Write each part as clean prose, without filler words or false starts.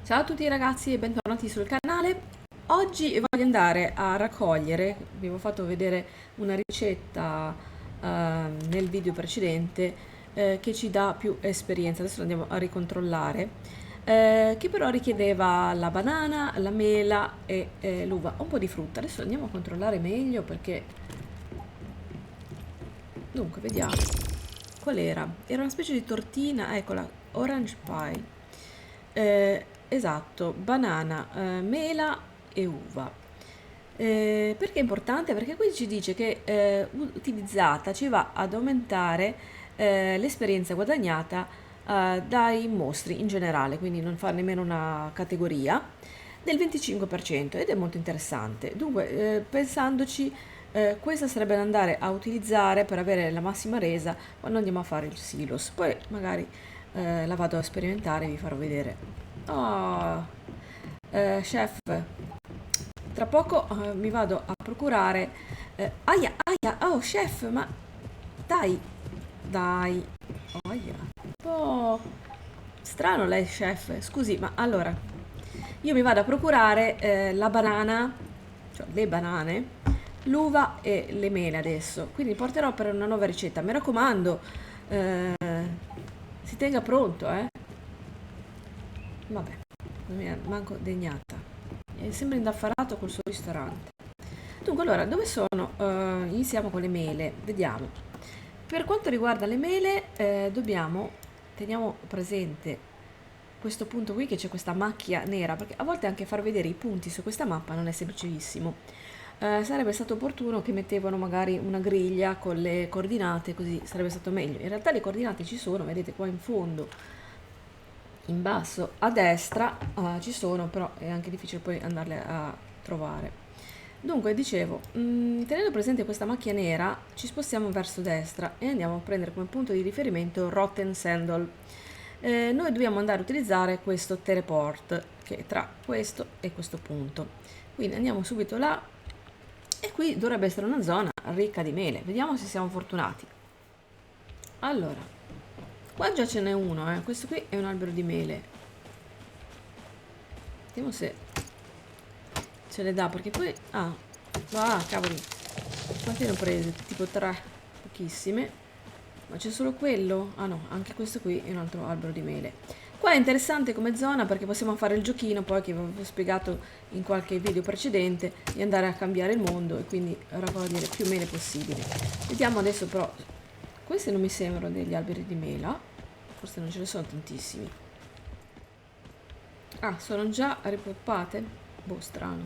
Ciao a tutti ragazzi e bentornati sul canale. Oggi voglio andare a raccogliere, vi avevo fatto vedere una ricetta nel video precedente che ci dà più esperienza, adesso lo andiamo a ricontrollare, che però richiedeva la banana, la mela e l'uva, un po' di frutta. Adesso andiamo a controllare meglio perché, dunque, vediamo qual era. Era una specie di tortina, eccola, orange pie. Esatto, banana, mela e uva. Perché è importante? Perché qui ci dice che utilizzata ci va ad aumentare l'esperienza guadagnata dai mostri in generale, quindi non fa nemmeno una categoria, del 25% ed è molto interessante. Dunque, pensandoci, questa sarebbe da andare a utilizzare per avere la massima resa quando andiamo a fare il silos. Poi magari la vado a sperimentare e vi farò vedere. Oh, chef, tra poco mi vado a procurare. Aia, aia, oh chef, ma dai, dai. Oh, aia. Un po' strano lei, chef. Scusi, ma allora io mi vado a procurare la banana, cioè le banane, l'uva e le mele adesso. Quindi porterò per una nuova ricetta. Mi raccomando, eh, si tenga pronto, eh. Vabbè, non mi è manco degnata. Sembra indaffarato col suo ristorante. Dunque, allora, dove sono? Iniziamo con le mele, vediamo. Per quanto riguarda le mele, teniamo presente questo punto qui che c'è questa macchia nera, perché a volte anche far vedere i punti su questa mappa non è semplicissimo. Sarebbe stato opportuno che mettevano magari una griglia con le coordinate, così sarebbe stato meglio. In realtà le coordinate ci sono, vedete qua in fondo, in basso a destra ci sono, però è anche difficile poi andarle a trovare. Dunque, dicevo, tenendo presente questa macchia nera, ci spostiamo verso destra e andiamo a prendere come punto di riferimento Rotten Sandal. Noi dobbiamo andare a utilizzare questo teleport che è tra questo e questo punto. Quindi andiamo subito là e qui dovrebbe essere una zona ricca di mele. Vediamo se siamo fortunati. Allora, qua già ce n'è uno, questo qui è un albero di mele. Vediamo se ce le dà, perché poi... Ah, cavoli. Quante ne ho prese? Tipo 3, pochissime. Ma c'è solo quello? Ah no, anche questo qui è un altro albero di mele. Qua è interessante come zona perché possiamo fare il giochino poi che vi avevo spiegato in qualche video precedente di andare a cambiare il mondo e quindi raccogliere più mele possibile. Vediamo adesso però, questi non mi sembrano degli alberi di mela, forse non ce ne sono tantissimi. Ah, sono già ripoppate? Boh, strano.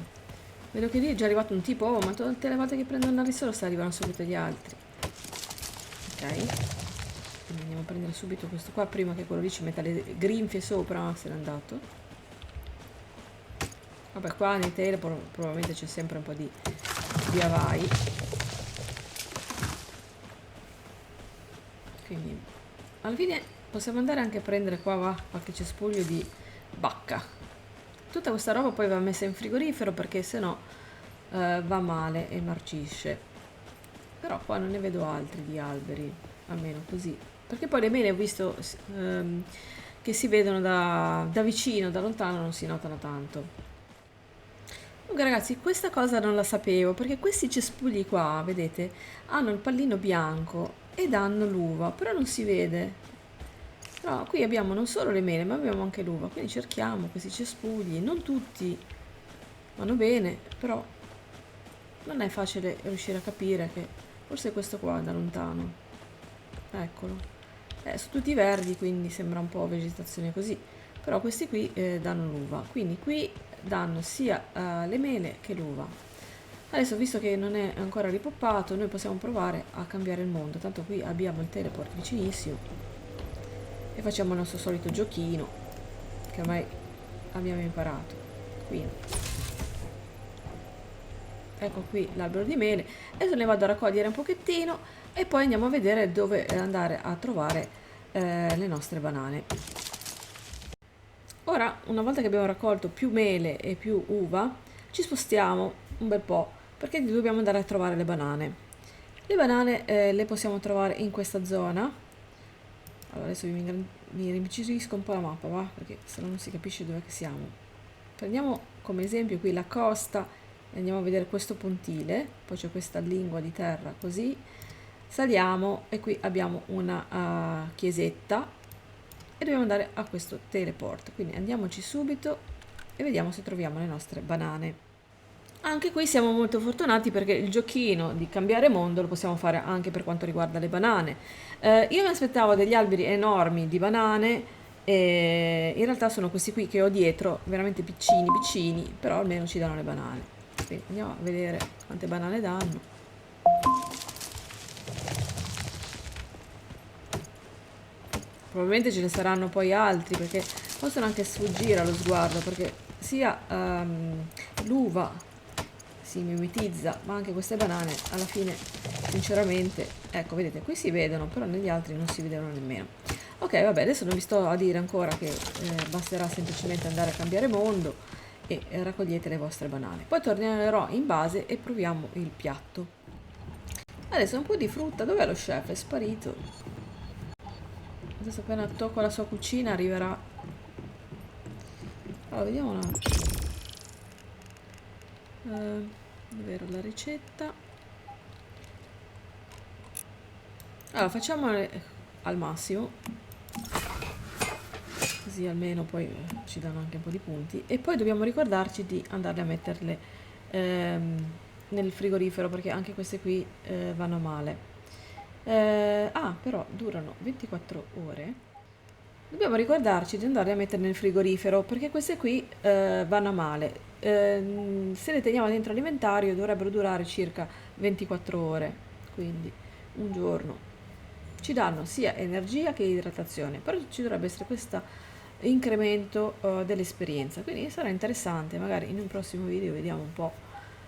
Vedo che lì è già arrivato un tipo, oh, ma tutte le volte che prendo una risorsa arrivano subito gli altri. Ok. Quindi andiamo a prendere subito questo qua prima che quello lì ci metta le grinfie sopra, ma se n'è andato. Vabbè, qua nei teleport probabilmente c'è sempre un po' di avai. Quindi alla fine possiamo andare anche a prendere qua qualche cespuglio di bacca. Tutta questa roba poi va messa in frigorifero perché sennò va male e marcisce. Però qua non ne vedo altri di alberi, almeno così. Perché poi le mele ho visto che si vedono da vicino, da lontano non si notano tanto. Comunque ragazzi, questa cosa non la sapevo perché questi cespugli qua, vedete, hanno il pallino bianco ed hanno l'uva, però non si vede. Però qui abbiamo non solo le mele, ma abbiamo anche l'uva, quindi cerchiamo questi cespugli. Non tutti vanno bene, però non è facile riuscire a capire che forse questo qua da lontano. Eccolo. Sono tutti verdi, quindi sembra un po' vegetazione così. Però questi qui danno l'uva, quindi qui danno sia le mele che l'uva. Adesso, visto che non è ancora ripoppato, noi possiamo provare a cambiare il mondo. Tanto qui abbiamo il teleport vicinissimo e facciamo il nostro solito giochino che ormai abbiamo imparato. Quindi ecco qui l'albero di mele, adesso ne vado a raccogliere un pochettino e poi andiamo a vedere dove andare a trovare le nostre banane. Ora, una volta che abbiamo raccolto più mele e più uva, ci spostiamo un bel po' perché dobbiamo andare a trovare le banane. Le banane le possiamo trovare in questa zona. Allora adesso mi rimpiccirisco un po' la mappa, va? Perché se no non si capisce dove che siamo. Prendiamo come esempio qui la costa e andiamo a vedere questo pontile, poi c'è questa lingua di terra così, saliamo e qui abbiamo una chiesetta e dobbiamo andare a questo teleport, quindi andiamoci subito e vediamo se troviamo le nostre banane. Anche qui siamo molto fortunati perché il giochino di cambiare mondo lo possiamo fare anche per quanto riguarda le banane. Io mi aspettavo degli alberi enormi di banane e in realtà sono questi qui che ho dietro, veramente piccini piccini, però almeno ci danno le banane. Quindi andiamo a vedere quante banane danno. Probabilmente ce ne saranno poi altri perché possono anche sfuggire allo sguardo perché sia l'uva si mimetizza, ma anche queste banane alla fine sinceramente, ecco vedete qui si vedono però negli altri non si vedono nemmeno. Ok, vabbè, adesso non vi sto a dire ancora che basterà semplicemente andare a cambiare mondo e raccogliete le vostre banane, poi tornerò in base e proviamo il piatto. Adesso un po' di frutta, dov'è lo chef? È sparito. Adesso appena tocco la sua cucina arriverà. Allora vediamo un attimo. Davvero la ricetta. Allora facciamo al massimo, così almeno poi ci danno anche un po' di punti e poi dobbiamo ricordarci di andarle a metterle nel frigorifero perché anche queste qui vanno male. Però durano 24 ore. Dobbiamo ricordarci di andarle a mettere nel frigorifero perché queste qui vanno a male. Se le teniamo dentro alimentario dovrebbero durare circa 24 ore, quindi un giorno. Ci danno sia energia che idratazione, però ci dovrebbe essere questo incremento dell'esperienza, quindi sarà interessante, magari in un prossimo video vediamo un po'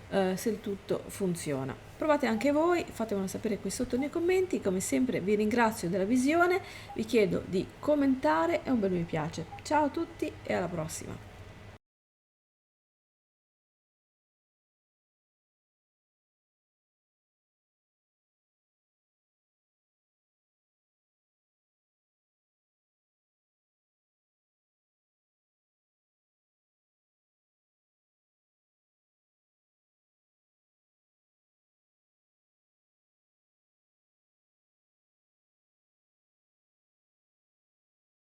se il tutto funziona. Provate anche voi, fatemelo sapere qui sotto nei commenti, come sempre vi ringrazio della visione, vi chiedo di commentare e un bel mi piace. Ciao a tutti e alla prossima!